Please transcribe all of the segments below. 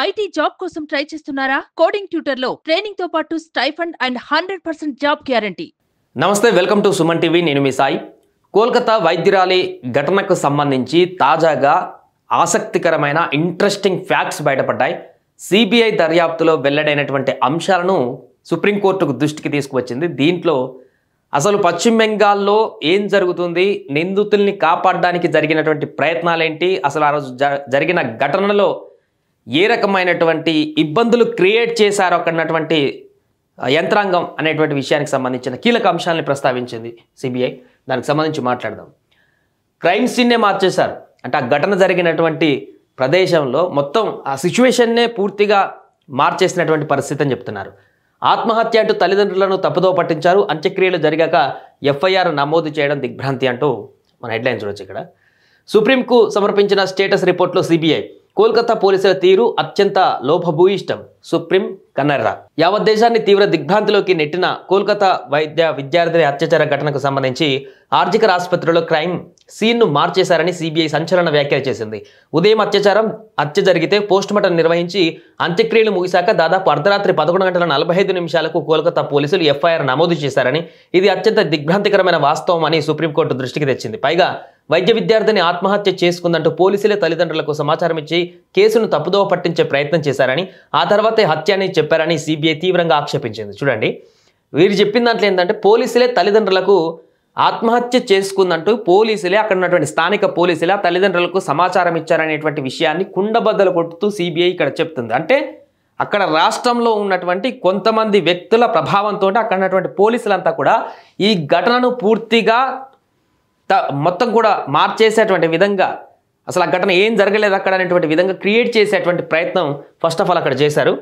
IT job కోసం try చేస్తున్నారా? Coding ట్యూటర్లో training తో పాటు స్టైఫండ్ అండ్ 100% జాబ్ గ్యారంటీ. నమస్తే, వెల్కమ్ టు సుమన్ టీవీ. నేను మీ సాయి. కోల్కతా వైద్యురాలి ఘటనకు సంబంధించి తాజాగా ఆసక్తికరమైన ఇంట్రెస్టింగ్ ఫ్యాక్ట్స్ బయటపడ్డాయి. సిబిఐ దర్యాప్తులో వెల్లడైనటువంటి అంశాలను సుప్రీంకోర్టుకు దృష్టికి తీసుకువచ్చింది. దీంట్లో అసలు పశ్చిమ బెంగాల్లో ఏం జరుగుతుంది, నిందితుల్ని కాపాడడానికి జరిగినటువంటి ప్రయత్నాలేంటి, అసలు ఆ రోజు జరిగిన ఘటనలో ఏ రకమైనటువంటి ఇబ్బందులు క్రియేట్ చేశారో అక్కడటువంటి యంత్రాంగం అనేటువంటి విషయానికి సంబంధించిన కీలక అంశాలని ప్రస్తావించింది సిబిఐ. దానికి సంబంధించి మాట్లాడదాం. క్రైమ్ సీన్నే మార్చేశారు. అంటే ఆ ఘటన జరిగినటువంటి ప్రదేశంలో మొత్తం ఆ సిచ్యువేషన్నే పూర్తిగా మార్చేసినటువంటి పరిస్థితి అని చెప్తున్నారు. ఆత్మహత్య అంటూ తల్లిదండ్రులను తప్పుదో పట్టించారు. అంత్యక్రియలు జరిగాక ఎఫ్ఐఆర్ నమోదు చేయడం దిగ్భ్రాంతి అంటూ మన హెడ్లైన్ చూడొచ్చు. ఇక్కడ సుప్రీంకు సమర్పించిన స్టేటస్ రిపోర్ట్లో సిబిఐ కోల్కతా పోలీసుల తీరు అత్యంత లోపభూయిష్టం, సుప్రీం కన్నెర్రా. యావత్ దేశాన్ని తీవ్ర దిగ్భ్రాంతిలోకి నెట్టిన కోల్కతా విద్యార్థి అత్యాచార ఘటనకు సంబంధించి ఆర్జికర్ ఆసుపత్రిలో క్రైమ్ సీన్ను మార్చేశారని సిబిఐ సంచలన వ్యాఖ్యలు చేసింది. ఉదయం హత్య జరిగితే పోస్టుమార్టం నిర్వహించి అంత్యక్రియలు ముగిశాక దాదాపు అర్ధరాత్రి 11:45 కోల్కతా పోలీసులు ఎఫ్ఐఆర్ నమోదు చేశారని, ఇది అత్యంత దిగ్భ్రాంతికరమైన వాస్తవం అని సుప్రీంకోర్టు దృష్టికి తెచ్చింది. పైగా వైద్య విద్యార్థిని ఆత్మహత్య చేసుకుందంటూ పోలీసులే తల్లిదండ్రులకు సమాచారం ఇచ్చి కేసును తప్పుదోవ పట్టించే ప్రయత్నం చేశారని, ఆ తర్వాతే హత్య అని చెప్పారని సిబిఐ తీవ్రంగా ఆక్షేపించింది. చూడండి, వీరు చెప్పిన దాంట్లో ఏంటంటే పోలీసులే తల్లిదండ్రులకు ఆత్మహత్య చేసుకుందంటూ పోలీసులే, అక్కడ ఉన్నటువంటి స్థానిక పోలీసులే తల్లిదండ్రులకు సమాచారం ఇచ్చారనేటువంటి విషయాన్ని కుండబద్దలు కొడుతూ సిబిఐ ఇక్కడ చెప్తుంది. అంటే అక్కడ రాష్ట్రంలో ఉన్నటువంటి కొంతమంది వ్యక్తుల ప్రభావంతో అక్కడ ఉన్నటువంటి పోలీసులంతా కూడా ఈ ఘటనను పూర్తిగా మొత్తం కూడా మార్చేసేటువంటి విధంగా, అసలు ఆ ఘటన ఏం జరగలేదు అక్కడ అనేటువంటి విధంగా క్రియేట్ చేసేటువంటి ప్రయత్నం ఫస్ట్ ఆఫ్ ఆల్ అక్కడ చేశారు.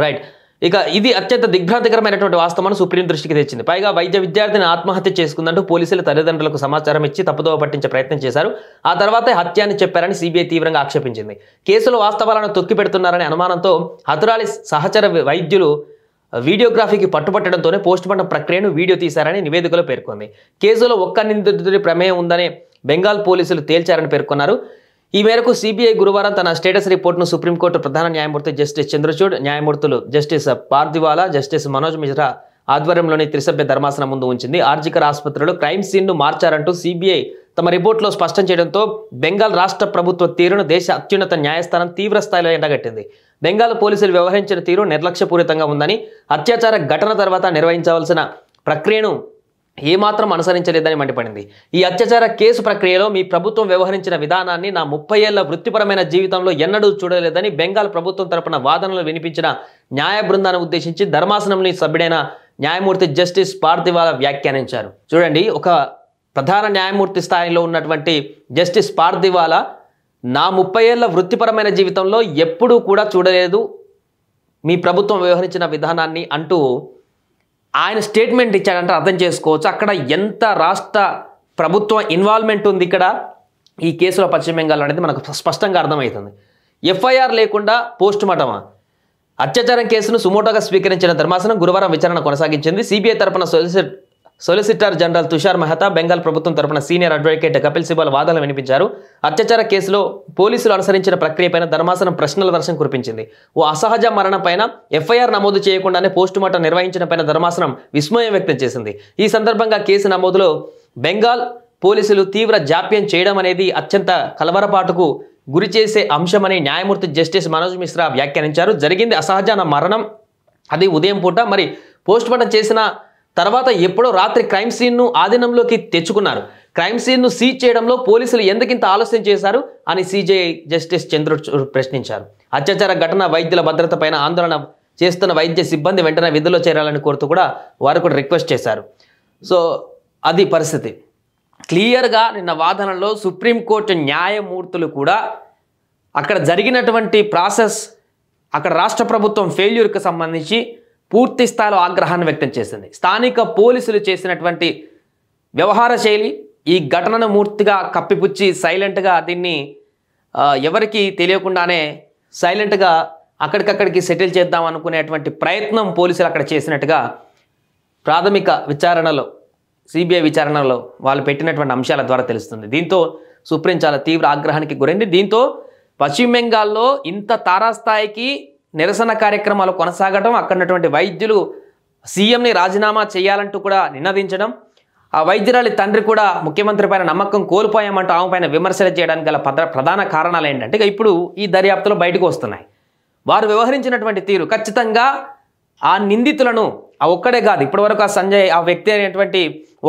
రైట్. ఇక ఇది అత్యంత దిగ్భ్రాంతికరమైనటువంటి వాస్తవాన్ని సుప్రీం దృష్టికి తెచ్చింది. పైగా వైద్య విద్యార్థిని ఆత్మహత్య చేసుకుందంటూ పోలీసులు తల్లిదండ్రులకు సమాచారం ఇచ్చి తప్పుదోవ పట్టించే ప్రయత్నం చేశారు. ఆ తర్వాతే హత్య అని చెప్పారని సిబిఐ తీవ్రంగా ఆక్షేపించింది. కేసులో వాస్తవాలను తొక్కిపెడుతున్నారనే అనుమానంతో హతురాలి సహచర వైద్యులు వీడియోగ్రఫీకి పట్టుపట్టడంతోనే పోస్టుమార్టం ప్రక్రియను వీడియో తీశారని నివేదికలో పేర్కొంది. కేసులో ఒక్క నిందితుడి ప్రమేయం ఉందని బెంగాల్ పోలీసులు తేల్చారని పేర్కొన్నారు. ఈ మేరకు సిబిఐ గురువారం తన స్టేటస్ రిపోర్టును సుప్రీంకోర్టు ప్రధాన న్యాయమూర్తి జస్టిస్ చంద్రచూడ్, న్యాయమూర్తులు జస్టిస్ పార్దివాలా, జస్టిస్ మనోజ్ మిశ్రా ఆధ్వర్యంలోని త్రిసభ్య ధర్మాసనం ముందు ఉంచింది. ఆర్జికర్ ఆసుపత్రిలో క్రైమ్ సీన్ను మార్చారంటూ సిబిఐ తమ రిపోర్టులో స్పష్టం చేయడంతో బెంగాల్ రాష్ట్ర ప్రభుత్వ తీరును దేశ అత్యున్నత న్యాయస్థానం తీవ్ర స్థాయిలో ఎండగట్టింది. బెంగాల్ పోలీసులు వ్యవహరించిన తీరు నిర్లక్ష్యపూరితంగా ఉందని, అత్యాచార ఘటన తర్వాత నిర్వహించవలసిన ప్రక్రియను ఏమాత్రం అనుసరించలేదని మండిపడింది. ఈ అత్యాచార కేసు ప్రక్రియలో మీ ప్రభుత్వం వ్యవహరించిన విధానాన్ని నా 30 ఏళ్ల వృత్తిపరమైన జీవితంలో ఎన్నడూ చూడలేదని బెంగాల్ ప్రభుత్వం తరపున వాదనలు వినిపించిన న్యాయ బృందాన్ని ఉద్దేశించి ధర్మాసనంలో సభ్యుడైన న్యాయమూర్తి జస్టిస్ పార్థివాలా వ్యాఖ్యానించారు. చూడండి, ఒక ప్రధాన న్యాయమూర్తి స్థాయిలో ఉన్నటువంటి జస్టిస్ పార్థివాలా నా 30 ఏళ్ల వృత్తిపరమైన జీవితంలో ఎప్పుడూ కూడా చూడలేదు మీ ప్రభుత్వం వ్యవహరించిన విధానాన్ని అంటూ ఆయన స్టేట్మెంట్ ఇచ్చాడంటే అర్థం చేసుకోవచ్చు అక్కడ ఎంత రాష్ట్ర ప్రభుత్వం ఇన్వాల్వ్మెంట్ ఉంది ఇక్కడ ఈ కేసులో పశ్చిమ బెంగాల్ అనేది మనకు స్పష్టంగా అర్థమవుతుంది. ఎఫ్ఐఆర్ లేకుండా పోస్టుమార్టమా? అత్యాచారం కేసును సుమోటోగా స్వీకరించిన ధర్మాసనం గురువారం విచారణ కొనసాగించింది. సిబిఐ తరపున సొలిసిటర్ జనరల్ తుషార్ మెహతా, బెంగాల్ ప్రభుత్వం తరపున సీనియర్ అడ్వకేట్ కపిల్ సిబాల్ వాదనలు వినిపించారు. అత్యాచార కేసులో పోలీసులు అనుసరించిన ప్రక్రియపైన ధర్మాసనం ప్రశ్నల వర్షం కురిపించింది. ఓ అసహజ మరణం పైన ఎఫ్ఐఆర్ నమోదు చేయకుండానే పోస్టుమార్టం నిర్వహించిన పైన ధర్మాసనం విస్మయం వ్యక్తం చేసింది. ఈ సందర్భంగా కేసు నమోదులో బెంగాల్ పోలీసులు తీవ్ర జాప్యం చేయడం అనేది అత్యంత కలవరపాటుకు గురి చేసే అంశమని న్యాయమూర్తి జస్టిస్ మనోజ్ మిశ్రా వ్యాఖ్యానించారు. జరిగింది అసహజ మరణం, అది ఉదయం పూట. మరి పోస్టుమార్టం చేసిన తర్వాత ఎప్పుడో రాత్రి క్రైమ్ సీన్ను ఆధీనంలోకి తెచ్చుకున్నారు. క్రైమ్ సీన్ను సీజ్ చేయడంలో పోలీసులు ఎందుకింత ఆలస్యం చేశారు అని సిజేఐ జస్టిస్ చంద్రచూడ్ ప్రశ్నించారు. అత్యాచార ఘటన వైద్యుల భద్రత పైన ఆందోళన చేస్తున్న వైద్య సిబ్బంది వెంటనే విధుల్లో చేరాలని కోరుతూ కూడా వారు కూడా రిక్వెస్ట్ చేశారు. సో అది పరిస్థితి. క్లియర్గా నిన్న వాదనలో సుప్రీంకోర్టు న్యాయమూర్తులు కూడా అక్కడ జరిగినటువంటి ప్రాసెస్, అక్కడ రాష్ట్ర ప్రభుత్వం ఫెయిల్యూర్కి సంబంధించి పూర్తి స్థాయిలో ఆగ్రహాన్ని వ్యక్తం చేసింది. స్థానిక పోలీసులు చేసినటువంటి వ్యవహార శైలి, ఈ ఘటనను పూర్తిగా కప్పిపుచ్చి సైలెంట్గా దీన్ని ఎవరికి తెలియకుండానే సైలెంట్గా అక్కడికక్కడికి సెటిల్ చేద్దాం అనుకునేటువంటి ప్రయత్నం పోలీసులు అక్కడ చేసినట్టుగా ప్రాథమిక విచారణలో, సిబిఐ విచారణలో వాళ్ళు పెట్టినటువంటి అంశాల ద్వారా తెలుస్తుంది. దీంతో సుప్రీం చాలా తీవ్ర ఆగ్రహానికి గురైంది. దీంతో పశ్చిమ బెంగాల్లో ఇంత తారాస్థాయికి నిరసన కార్యక్రమాలు కొనసాగడం, అక్కడ ఉన్నటువంటి వైద్యులు సీఎంని రాజీనామా చేయాలంటూ కూడా నినదించడం, ఆ వైద్యురాలి తండ్రి కూడా ముఖ్యమంత్రి పైన నమ్మకం కోల్పోయామంటూ ఆమె పైన విమర్శలు చేయడానికి గల ప్రధాన కారణాలు ఏంటంటే ఇక ఇప్పుడు ఈ దర్యాప్తులో బయటకు వస్తున్నాయి. వారు వ్యవహరించినటువంటి తీరు ఖచ్చితంగా ఆ నిందితులను ఆ ఒక్కడే కాదు, ఇప్పటివరకు ఆ సంజయ్ ఆ వ్యక్తి అనేటువంటి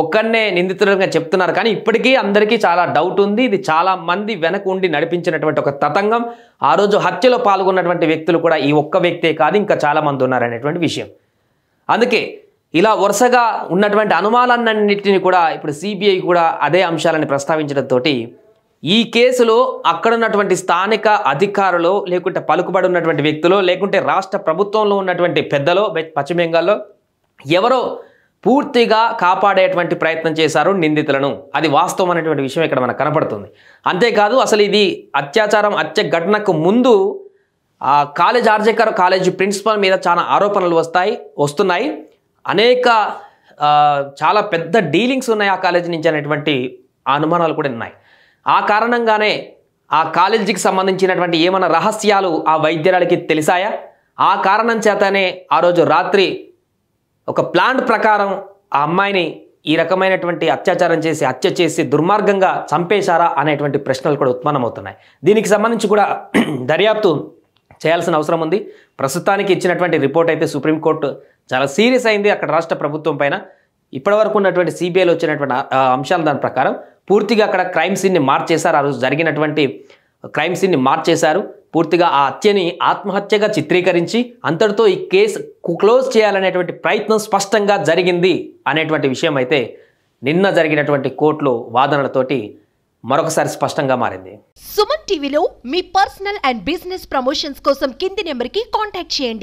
ఒక్కడనే నిందితులుగా చెప్తున్నారు, కానీ ఇప్పటికీ అందరికీ చాలా డౌట్ ఉంది. ఇది చాలా మంది వెనక ఉండి నడిపించినటువంటి ఒక తతంగం. ఆ రోజు హత్యలో పాల్గొన్నటువంటి వ్యక్తులు కూడా ఈ ఒక్క వ్యక్తే కాదు, ఇంకా చాలా మంది ఉన్నారనేటువంటి విషయం. అందుకే ఇలా వరుసగా ఉన్నటువంటి అనుమానాలన్నింటినీ కూడా ఇప్పుడు సిబిఐ కూడా అదే అంశాలని ప్రస్తావించడంతో ఈ కేసులో అక్కడ ఉన్నటువంటి స్థానిక అధికారులు, లేకుంటే పలుకుబడి ఉన్నటువంటి వ్యక్తులు, లేకుంటే రాష్ట్ర ప్రభుత్వంలో ఉన్నటువంటి పెద్దలో పశ్చిమ బెంగాల్లో ఎవరో పూర్తిగా కాపాడేటువంటి ప్రయత్నం చేశారు నిందితులను. అది వాస్తవం అనేటువంటి విషయం ఇక్కడ మనకు కనపడుతుంది. అంతేకాదు అసలు ఇది అత్యాచారం, హత్య ఘటనకు ముందు ఆ కాలేజ్ ఆర్జేకర్ కాలేజీ ప్రిన్సిపల్ మీద చాలా ఆరోపణలు వస్తున్నాయి. అనేక చాలా పెద్ద డీలింగ్స్ ఉన్నాయి ఆ కాలేజీ నుంచి అనేటువంటి అనుమానాలు కూడా ఉన్నాయి. ఆ కారణంగానే ఆ కాలేజీకి సంబంధించినటువంటి ఏమైనా రహస్యాలు ఆ వైద్యురాలికి తెలిసాయా? ఆ కారణం చేతనే ఆ రోజు రాత్రి ఒక ప్లాన్ ప్రకారం ఆ అమ్మాయిని ఈ రకమైనటువంటి అత్యాచారం చేసి హత్య చేసి దుర్మార్గంగా చంపేశారా అనేటువంటి ప్రశ్నలు కూడా ఉత్పన్నమవుతున్నాయి. దీనికి సంబంధించి కూడా దర్యాప్తు చేయాల్సిన అవసరం ఉంది. ప్రస్తుతానికి ఇచ్చినటువంటి రిపోర్ట్ అయితే సుప్రీంకోర్టు చాలా సీరియస్ అయింది అక్కడ రాష్ట్ర ప్రభుత్వం పైన. ఇప్పటివరకు ఉన్నటువంటి సిబిఐలో వచ్చినటువంటి అంశాలు దాని ప్రకారం పూర్తిగా అక్కడ క్రైమ్ సీన్ని మార్చేశారు. ఆ రోజు జరిగినటువంటి క్రైమ్ సీన్ని మార్చేశారు. పూర్తిగా ఆ హత్యని ఆత్మహత్యగా చిత్రీకరించి అంతటితో ఈ కేసు క్లోజ్ చేయాలనేటువంటి ప్రయత్నం స్పష్టంగా జరిగింది అనేటువంటి విషయం అయితే నిన్న జరిగినటువంటి కోర్టులో వాదనలతోటి మరొకసారి స్పష్టంగా మారింది. సుమన్ టీవీలో మీ పర్సనల్ అండ్ బిజినెస్ ప్రమోషన్స్ కోసం కింది నెంబర్కి కాంటాక్ట్ చేయండి.